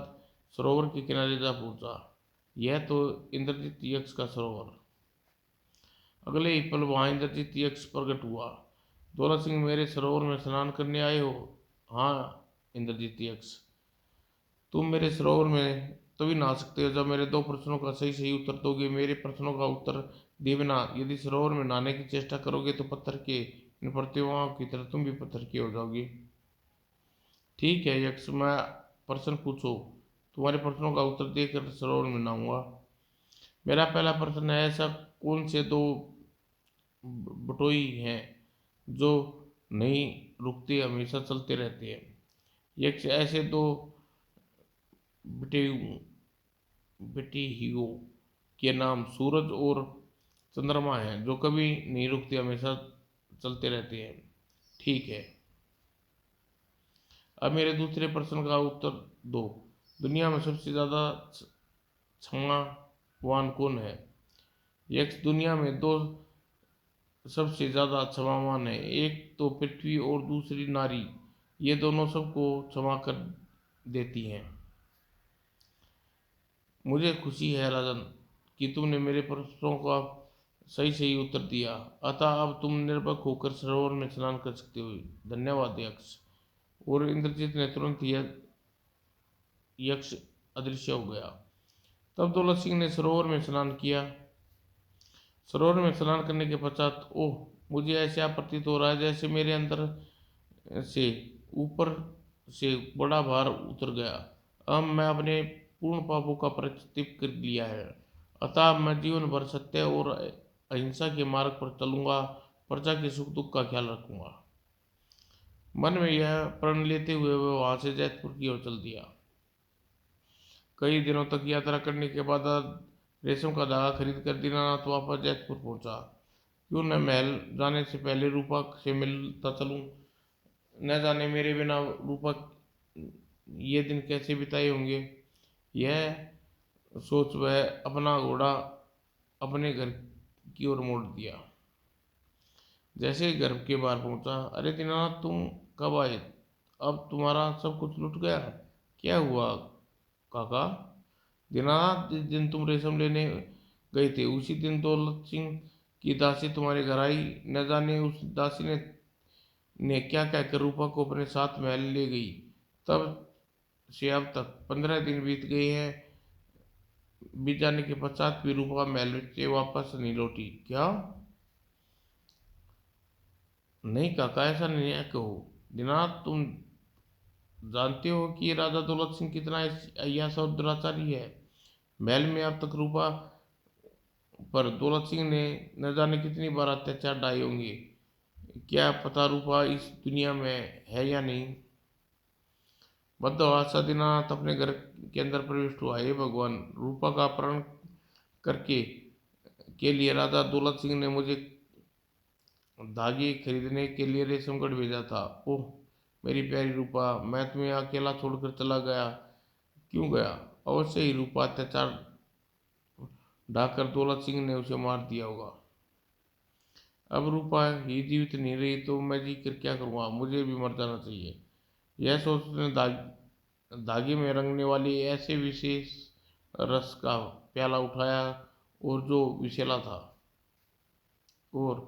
सरोवर के किनारे जा पहुंचा। यह तो इंद्रजीत यक्ष का सरोवर। अगले ही पल वहां इंद्रजीत यक्ष प्रकट हुआ। दौलत सिंह, मेरे सरोवर में स्नान करने आए हो? हाँ इंद्रजीत यक्ष, तुम मेरे सरोवर में तभी नहा सकते हो जब मेरे दो प्रश्नों का सही सही उत्तर दोगे। मेरे प्रश्नों का उत्तर दे बिना यदि सरोवर में नहाने की चेष्टा करोगे तो पत्थर के इन प्रतिमाओं की तरह तुम भी पत्थर की हो जाओगी। ठीक है यक्ष, मैं प्रश्न पूछो, तुम्हारे प्रश्नों का उत्तर देकर सरोवर में नहाऊंगा। मेरा पहला प्रश्न है, ऐसा कौन से दो बटोई हैं जो नहीं रुकते, हमेशा चलते रहते हैं? यक्ष, ऐसे दो बटेऊ बेटियों के नाम सूरज और चंद्रमा हैं जो कभी नहीं रुकते, हमेशा चलते रहते हैं। ठीक है, अब मेरे दूसरे प्रश्न का उत्तर दो। दुनिया में सबसे ज्यादा क्षमावान कौन है? यक्ष, दुनिया में दो सबसे ज्यादा क्षमावान है, एक तो पृथ्वी और दूसरी नारी। ये दोनों सबको क्षमा कर देती हैं। मुझे खुशी है राजन कि तुमने मेरे प्रश्नों का सही सही उत्तर दिया, अतः अब तुम निर्भय होकर सरोवर में स्नान कर सकते हो। धन्यवाद यक्ष। और इंद्रजीत ने तुरंत यक्ष अदृश्य हो गया। तब दौलत सिंह ने सरोवर में स्नान किया। सरोवर में स्नान करने के पश्चात, ओह, मुझे ऐसा प्रतीत हो रहा है जैसे मेरे अंदर से ऊपर से बड़ा भार उतर गया। अब मैं अपने पूर्ण पापों का प्रायश्चित कर लिया है, अतः मैं जीवन भर सत्य और अहिंसा के मार्ग पर चलूंगा, प्रजा के सुख दुख का ख्याल रखूंगा। मन में यह प्रण लेते हुए वह वहां से जैतपुर की ओर चल दिया। कई दिनों तक यात्रा करने के बाद रेशम का धागा खरीद कर दीनानाथ वापस जैतपुर पहुंचा। क्यों न महल जाने से पहले रूपा से मिलता चलूं, न जाने मेरे बिना रूपा ये दिन कैसे बिताए होंगे। यह सोच वह अपना घोड़ा अपने घर की ओर मोड़ दिया। जैसे ही घर के बाहर पहुंचा, अरे दीनानाथ, तुम कब आए? अब तुम्हारा सब कुछ लुट गया? क्या हुआ काका? दीनानाथ, जिस दिन तुम रेशम लेने गए थे उसी दिन दौलत सिंह की दासी तुम्हारे घर आई। न जाने उस दासी ने क्या कहकर रूपा को अपने साथ महल ले गई। तब से अब तक 15 दिन बीत गए हैं। बीत जाने के पश्चात भी रूपा महल से वापस नहीं लौटी। क्या? नहीं काका, ऐसा नहीं है कहो। दीनानाथ, तुम जानते हो कि राजा दौलत सिंह कितना अय्यास और दुराचारी है। महल में अब तक रूपा पर दौलत सिंह ने न जाने कितनी बार अत्याचार ढाए होंगे। क्या पता रूपा इस दुनिया में है या नहीं। बद्दहवासा दीनानाथ अपने घर के अंदर प्रविष्ट हुआ। हे भगवान, रूपा का अपहरण करके के लिए राजा दौलत सिंह ने मुझे धागे खरीदने के लिए रेशमगढ़ भेजा था। ओह मेरी प्यारी रूपा, मैं तुम्हें अकेला छोड़कर चला गया। क्यों गया? अवश्य ही रूपा अत्याचार ढाकर दौलत सिंह ने उसे मार दिया होगा। अब रूपा ही जीवित नहीं रही तो मैं जी कर क्या करूँगा, मुझे भी मर जाना चाहिए। यह सोच उसने धागे में रंगने वाली ऐसे विशेष रस का प्याला उठाया और जो विषैला था, और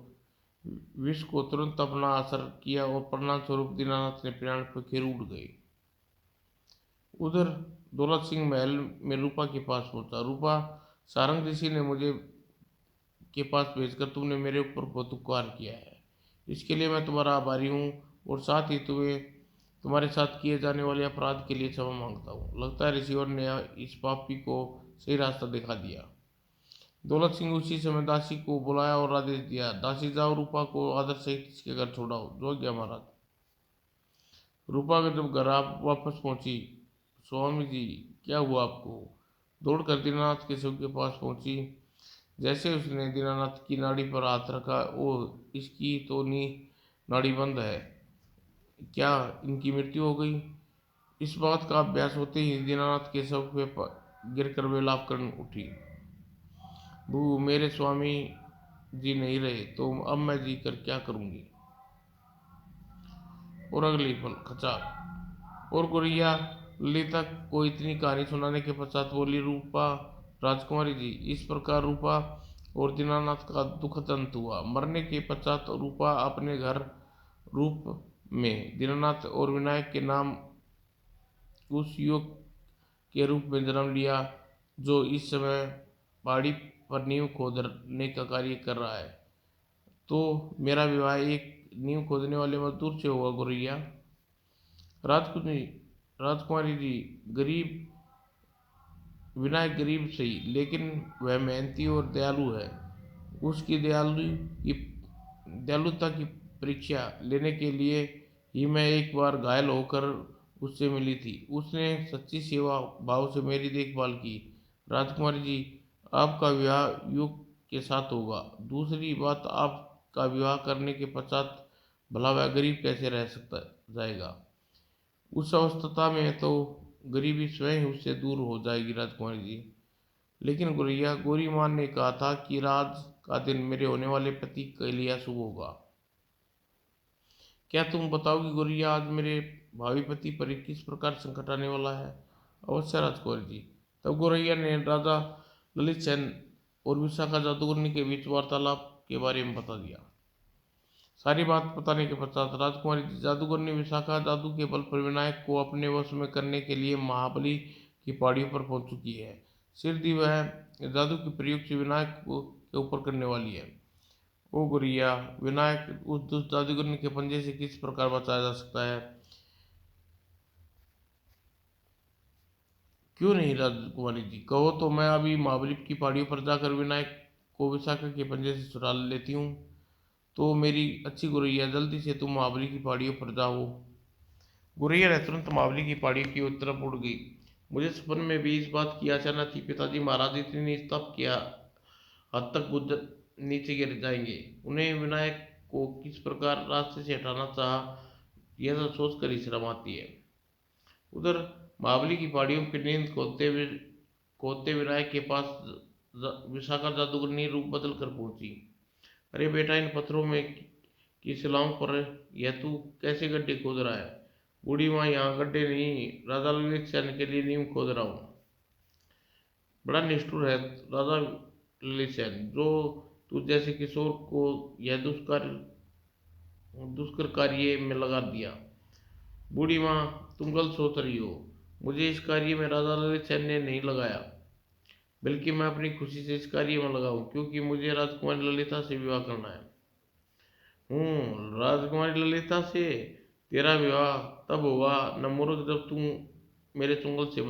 विष को तुरंत अपना असर किया और परिणाम स्वरूप दीनानाथ ने प्राण पखेरु उड़ गए। उधर दौलत सिंह महल में रूपा के पास पहुंचा। रूपा, सारंग ऋषि ने मुझे के पास भेजकर तुमने मेरे ऊपर बहुत उपकार किया है, इसके लिए मैं तुम्हारा आभारी हूँ, और साथ ही तुम्हें तुम्हारे साथ किए जाने वाले अपराध के लिए क्षमा मांगता हूँ। लगता है ऋषिवर ने इस पापी को सही रास्ता दिखा दिया। दौलत सिंह उसी समय दासी को बुलाया और आदेश दिया, दासी जाओ, रूपा को आदर सहित इसके घर छोड़ाओ। जो गया महाराज। रूपा जब घर आप वापस पहुंची, स्वामी जी क्या हुआ आपको? दौड़कर दीनानाथ के शव के पास पहुंची। जैसे उसने दीनानाथ की नाड़ी पर हाथ रखा, ओह, इसकी तो नाड़ी बंद है। क्या इनकी मृत्यु हो गई? इस बात का अभ्यास होते ही दीनानाथ के शव पे गिरकर विलाप कर उठी। भू, मेरे स्वामी जी नहीं रहे तो अब मैं जी कर क्या करूंगी। और अगली पल खचा और गुड़िया ललिता को इतनी कहानी सुनाने के पश्चात बोली, रूपा राजकुमारी जी, इस प्रकार रूपा और दीनानाथ का दुखद अंत हुआ। मरने के पश्चात रूपा अपने घर रूप में दीनानाथ और विनायक के नाम उस युवक के रूप में जन्म लिया जो इस समय पहाड़ी पर नींव खोदने का कार्य कर रहा है। तो मेरा विवाह एक नींव खोदने वाले मजदूर से हुआ गुरैया। राजकुमारी राजकुमारी जी, गरीब विनायक गरीब सही, लेकिन वह मेहनती और दयालु है। उसकी दयालुता की परीक्षा लेने के लिए ही मैं एक बार घायल होकर उससे मिली थी। उसने सच्ची सेवा भाव से मेरी देखभाल की। राजकुमारी जी, आपका विवाह युग के साथ होगा। दूसरी बात, आपका विवाह करने के पश्चात भला वह गरीब कैसे रह सकता जाएगा? उस अवस्था में तो गरीबी स्वयं उससे दूर हो जाएगी राजकुमारी जी। लेकिन गुरैया, गोरी माँ ने कहा था कि राज का दिन मेरे होने वाले पति के लिए अशुभ होगा। क्या तुम बताओगी गुरैया, आज मेरे भावी पति पर किस प्रकार संकट आने वाला है? अवश्य राजकुमारी जी। तब गुरैया ने राजा ललित सेन और विशाखा जादूगरनी के बीच वार्तालाप के बारे में बता दिया। सारी बात बताने के पश्चात राजकुमारी जी, जादूगरनी विशाखा जादू के बल पर विनायक को अपने वश में करने के लिए महाबली की पहाड़ियों पर पहुंच चुकी है। सिद्धि वह जादू के प्रयोग से विनायक के ऊपर करने वाली है। ओ गुरैया, विनायक उस दुष्ट जादूगरनी के पंजे से किस प्रकार बचाया जा सकता है? क्यों नहीं राजकुमारी जी, कहो तो मैं अभी महाबली की पहाड़ियों पर जाकर विनायक को विशाखा के पंजे से छुड़ा लेती हूँ। तो मेरी अच्छी गुरैया, जल्दी से तुम महाबली की पहाड़ियों पर जाओ। गुरैया ने तुरंत महाबली की पहाड़ियों की तरफ उड़ गई। मुझे सपने में भी इस बात की आशा थी। पिताजी महाराज इतनी निस्तप किया हद तक गुजर नीचे गिर जाएंगे। उन्हें विनायक को किस प्रकार रास्ते से हटाना चाहा, यह सब सोचकर ही शर्म आती है। उधर महाबली की पहाड़ियों की नींद खोते विनायक के पास विशाखा जादूगरनी रूप बदल कर पहुंची। अरे बेटा, इन पत्थरों में की शिलाओं पर यह तू कैसे गड्ढे खोद रहा है? बूढ़ी माँ, यहाँ गड्ढे नहीं, राजा ललित सेन के लिए नींव खोद रहा हूँ। बड़ा निष्ठुर है राजा ललित सेन, जो तू जैसे किशोर को यह दुष्कर कार्य में लगा दिया। बूढ़ी माँ, तुम गलत सोच रही हो। मुझे इस कार्य में राजा ललित सेन ने नहीं लगाया, बल्कि मैं अपनी खुशी से इस कार्य में लगा हूँ, क्योंकि मुझे राजकुमारी ललिता से विवाह करना है। राजकुमारी ललिता से? तेरा विवाह तब होगा न मूर्ख, जब तू मेरे चुंगल से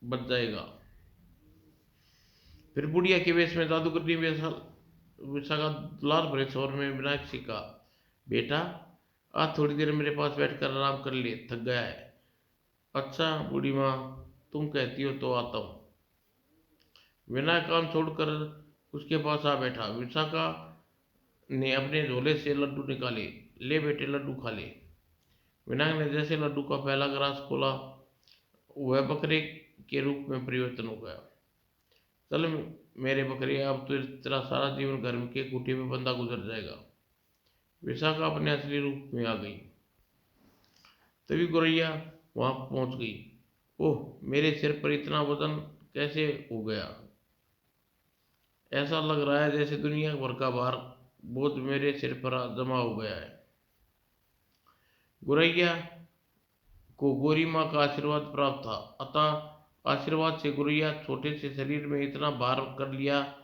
बच जाएगा। फिर बुढ़िया के वेश में जादूगरनी विशाखा दुलार भरे स्वर में विनायक से कहा, बेटा, आज थोड़ी देर मेरे पास बैठकर आराम कर ले, थक गया है। अच्छा बूढ़ी माँ, तुम कहती हो तो आता हूँ। विनायक काम छोड़कर उसके पास आ बैठा। विशाखा ने अपने झोले से लड्डू निकाले। ले बेटे, लड्डू खा ले। विनायक ने जैसे लड्डू का पहला ग्रास खोला, वह बकरे के रूप में परिवर्तन हो गया। चल मेरे बकरे, अब तो तेरा सारा जीवन घर के खूंटे में बंधा गुजर जाएगा। विशाखा अपने असली रूप में आ गई। तभी गोरैया वहां पहुंच गई। ओह, मेरे सिर पर इतना वजन कैसे हो गया? ऐसा लग रहा है जैसे दुनिया भर का भार बोझ मेरे सिर पर जमा हो गया है। गोरैया को गोरी माँ का आशीर्वाद प्राप्त था, अतः आशीर्वाद से गोरैया छोटे से शरीर में इतना भार कर लिया।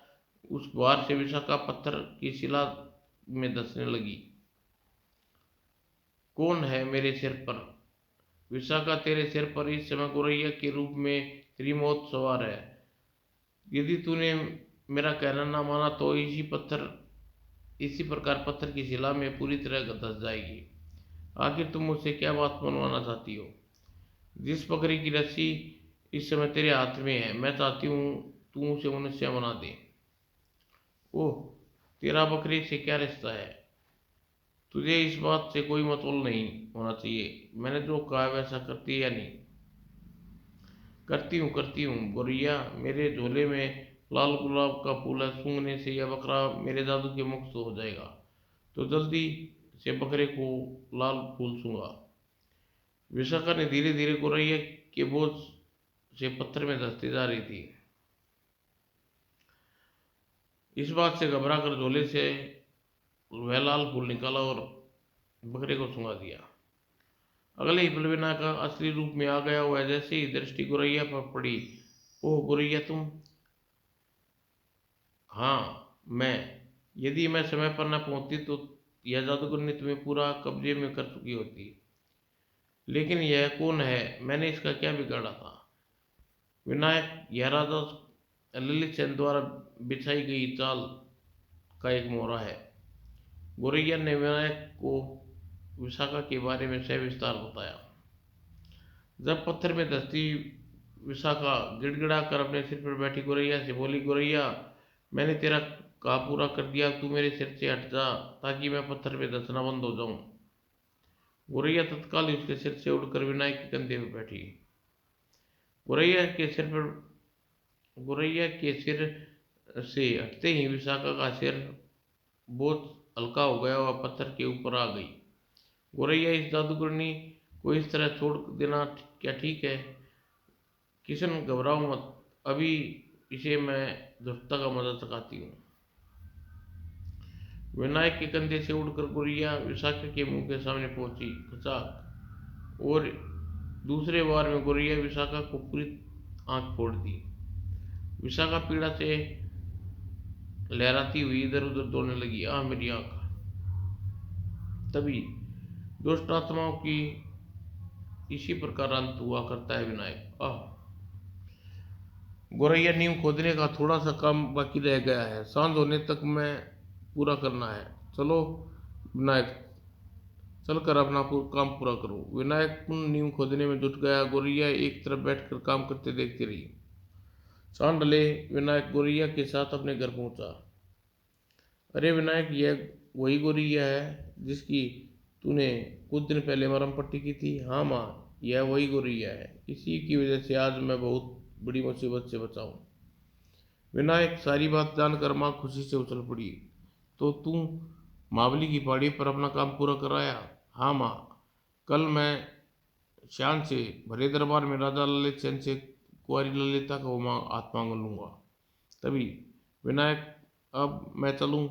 उस भार से विशाखा पत्थर की शिला में धंसने लगी। कौन है मेरे सिर पर? विशाखा, तेरे सिर पर इस समय गोरैया के रूप में तेरी मौत सवार है। यदि तूने मेरा कहना ना माना तो इसी प्रकार पत्थर की शिला में पूरी तरह धंस जाएगी। आखिर तुम मुझसे क्या बात मनवाना चाहती हो? जिस बकरी की रस्सी इस समय तेरे हाथ में है, मैं चाहती हूँ तू उसे मनुष्य बना दे। ओह, तेरा बकरी से क्या रिश्ता है? तुझे इस बात से कोई मतलब नहीं होना चाहिए। मैंने जो कहा वैसा करती है या नहीं? करती हूँ गोरिया, मेरे झोले में लाल गुलाब का फूल है, सूंघने से यह बकरा मेरे जादू के मुक्त हो जाएगा। तो जल्दी से बकरे को लाल फूल सूंघा। विशाखा ने धीरे धीरे गोरैया के बोझ से पत्थर में धंसती जा रही थी। इस बात से घबरा कर झोले से वह लाल फूल निकाला और बकरे को सूंघा दिया। अगले ही पल विनायक का असली रूप में आ गया। वह जैसे ही दृष्टि गुरैया पर पड़ी, ओह गुरैया तुम? हाँ मैं। यदि मैं समय पर न पहुंचती तो यह जादूगरनी तुम्हें पूरा कब्जे में कर चुकी होती। लेकिन यह कौन है? मैंने इसका क्या बिगाड़ा था? विनायक, यह राजा ललित सेन द्वारा बिछाई गई चाल का एक मोहरा है। गोरैया ने विनायक को विशाखा के बारे में सविस्तार बताया। जब पत्थर में धंसती विशाखा गिड़गिड़ा कर अपने सिर पर बैठी गोरैया से बोली, गोरैया मैंने तेरा कहा पूरा कर दिया, तू मेरे सिर से हट जा ताकि मैं पत्थर पे धंसना बंद हो जाऊं। गोरैया तत्काल ही उसके सिर से उड़कर विनायक के कंधे पर बैठी। गोरैया के सिर पर गोरैया के सिर से हटते ही विशाखा का सिर बहुत हल्का हो गया और पत्थर के ऊपर आ गई। गोरैया, इस जादूगरनी को इस तरह छोड़ देना क्या ठीक है? किशन घबराओ मत, अभी इसे मैं धुरता का मजा चखाती हूँ। विनायक के कंधे से उड़कर गोरैया विशाखा के मुंह के सामने पहुंची, खचाक, और दूसरे बार में गोरैया विशाखा को पूरी आंख फोड़ दी। विशाखा पीड़ा से लहराती हुई इधर उधर दौड़ने लगी। आ मेरी आंख! तभी दुष्ट आत्माओं की इसी प्रकार अंत हुआ करता है विनायक। आह! गोरैया, नींव खोदने का थोड़ा सा काम बाकी रह गया है, सांझ होने तक मैं पूरा करना है। चलो विनायक, चलकर अपना काम पूरा करो। विनायक पुनः नींव खोदने में जुट गया। गोरैया एक तरफ बैठकर काम करते देखती रही। शाम ढले, विनायक गोरैया के साथ अपने घर पहुंचा। अरे विनायक, यह वही गोरैया है जिसकी तूने कुछ दिन पहले मरहम पट्टी की थी? हाँ माँ, यह वही गोरैया है। इसी की वजह से आज मैं बहुत बड़ी मुसीबत से बचा हूँ। विनायक सारी बात जानकर माँ खुशी से उछल पड़ी। तो तू महाबली की पहाड़ी पर अपना काम पूरा कराया? हाँ माँ, कल मैं शान से भरे दरबार में राजा ललित सेन से कुंवारी ललिता को हाथ मांग लूंगा। तभी विनायक, अब मैं चलूं?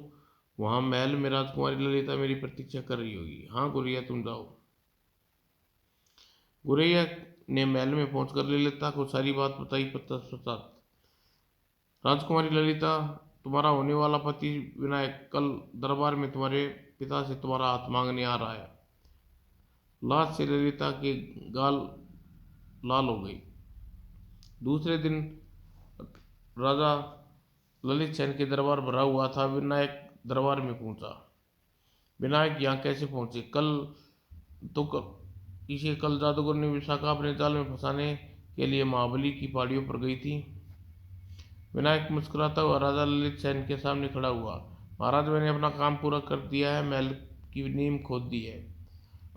वहां महल में राजकुमारी ललिता मेरी प्रतीक्षा कर रही होगी। हाँ गुरैया, तुम जाओ। गुरैया ने महल में पहुंचकर ललिता को सारी बात बताई। पश्चात, राजकुमारी ललिता, तुम्हारा होने वाला पति विनायक कल दरबार में तुम्हारे पिता से तुम्हारा हाथ मांगने आ रहा है। लाज से ललिता के गाल लाल हो गई। दूसरे दिन राजा ललित सेन के दरबार भरा हुआ था। विनायक दरबार में पहुंचा। विनायक यहाँ कैसे पहुंचे? इसे कल जादूगर ने विशाखा अपने जाल में फंसाने के लिए महाबली की पहाड़ियों पर गई थी। विनायक मुस्कुराता हुआ राजा ललित सेन के सामने खड़ा हुआ। महाराज, मैंने अपना काम पूरा कर दिया है, महल की नींव खोद दी है।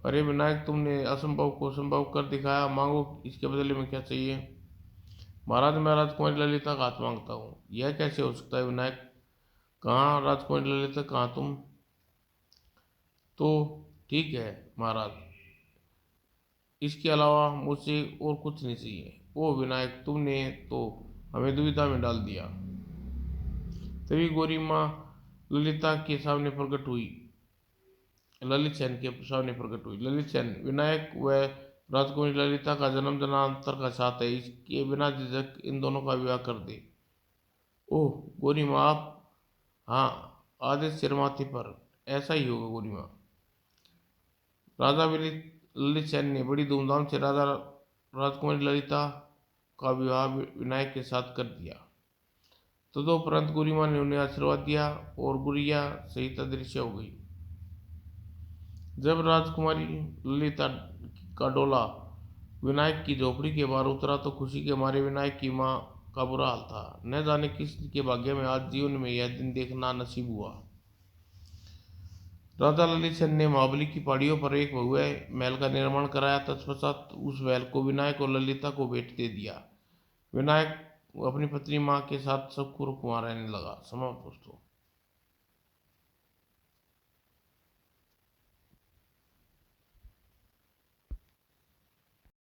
अरे विनायक, तुमने असंभव को संभव कर दिखाया, मांगो, इसके बदले में क्या चाहिए? महाराज, मैं राजकुमारी ललिता का हाथ मांगता हूँ। यह कैसे हो सकता है विनायक? कहाँ राजकुमारी ललिता, कहाँ तुम? तो ठीक है महाराज, इसके अलावा मुझसे और कुछ नहीं चाहिए। ओ विनायक, तुमने तो हमें दुविधा में डाल दिया। तभी गोरी माँ ललिता के सामने प्रकट हुई। ललित सेन के सामने प्रकट हुई। ललित सेन, विनायक व राजकुमारी ललिता का जन्म जन्मांतर का साथ है, इसके बिना झिझक इन दोनों का विवाह कर दे। ओह गोरी माँ, आप? हाँ, आदेश सिर माथे पर, ऐसा ही होगा गोरी माँ। राजा ललित सेन ने बड़ी धूमधाम से राजा राजकुमारी ललिता का विवाह विनायक के साथ कर दिया। तदोपरांत गुरिमा ने उन्हें आशीर्वाद दिया और गुड़िया सहित अदृश्य हो गई। जब राजकुमारी ललिता का डोला विनायक की झोपड़ी के बाहर उतरा तो खुशी के मारे विनायक की माँ का बुरा हाल था। न जाने किस के भाग्य में आज जीवन में यह दिन देखना नसीब हुआ। राजा ललित सेन ने महाबली की पहाड़ियों पर एक भव्य महल का निर्माण कराया। तत्पश्चात उस महल को विनायक और ललिता को भेंट दे दिया। विनायक अपनी पत्नी माँ के साथ सुखपूर्वक वहां रहने लगा। समाप्त दोस्तों।